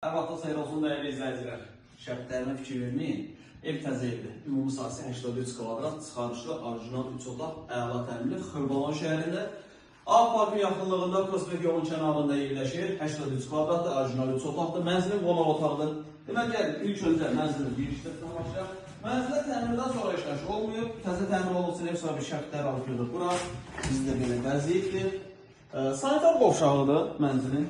Hər vaxtda xeyir olsun dəyərli izləyicilər. Şərtlərinə fikir verməyin. Ev təzə evdir. Ümumi sahəsi 83 kvadrat, çıxarışlı, orijinal 3 otaq, əla təmizli, Xırdalan şəhərində. Ağ parkın yaxınlığında prospekt yolun kənarında yerləşir. 83 kvadratdır, orijinal 3 otaqdır. Mənzilin qonaq otağıdır. Demək gəlin, ilk öncə mənzilin girişdən başlayaq. Mənzilə təmirdən sonra işləş olmuyor. Təzə təmir olunsun, ev sahibi şərtləri alıb gedir bura. Bizdə belə vəziyyətdir. Sanitar qovşağıdır mənzilin.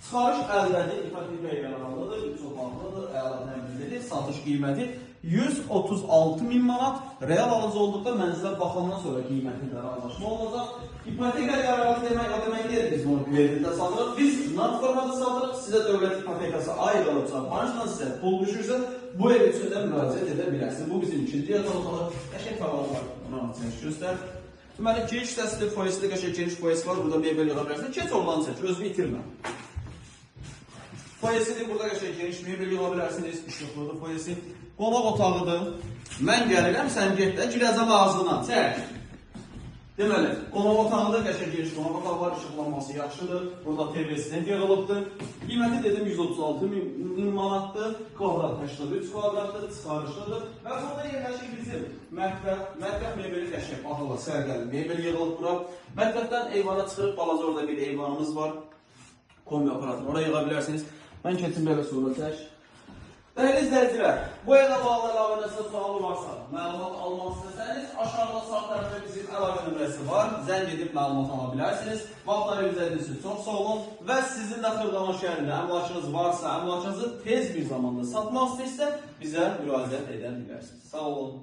Çıxarış əldədir, ipoteka yaranlıdır, 3 otaqlıdır, əla təmizlidir, satış qiyməti 136.000 manat. Real alıcı olduqda mənzilə baxandan sonra qiyməti də razılaşma olacaq. İpoteka yaranlı demək deyil, biz bunu kreditdə satırıq. Biz nağd formada satırıq, sizə dövlət ipotekası ayrılıbsa, bankadan sizə pul düşürsə, bu ev üçün də müraciət edə bilərsiniz. Bu bizim ikinci yataqlıqlar, qəşəng tavalar var, buna çək göstər. Deməli, giriş hissəsidir, foyesidir, qəşəng giriş foyesi var, burada mebel yığa bilərsiniz. Keç oradan çək, özünü itirmə. Foyesidir, burada qəşəng geniş mebel yığa bilərsiniz, işıqlıdır foyesi. Qonaq otağıdır. Mən gəlirəm, sən get də, girəcəm ağzına, çək. Deməli, qonaq otağıdır, qəşəng geniş qonaq otağı var, işıqlanması yaxşıdır. Burada TV-sinin yığılıbdır. Qiyməti dedim 136.000 manatdır. Kvadrat 83 kvadratdır, çıxarışlıdır. Və burada yerləşir bizim mətbəx mebeli qəşəng, baxıla, sərgəli mebel yığılıb bura. Mətbəxdən eyvana çıxırıq, balaca orada bir eyvanımız var. Kombi aparatını oraya yığa bilərsiniz. Mən keçim belə sonra çək. Dəyərli izləyicilər, bu evlə bağlı əlavə nəsə sualı varsa, məlumat almaq istəsəniz, aşağıda sağ tərəfdə bizim əlavə nömrəsi var. Zəng edib məlumat ala bilərsiniz. Vaxtları izlədiyiniz üçün çox sağ olun. Və sizin də Xırdalan şəhərində əmlakınız varsa, əmlakınızı tez bir zamanda satmaq istəyirsə, bizə müraciət edə bilərsiniz. Sağ olun.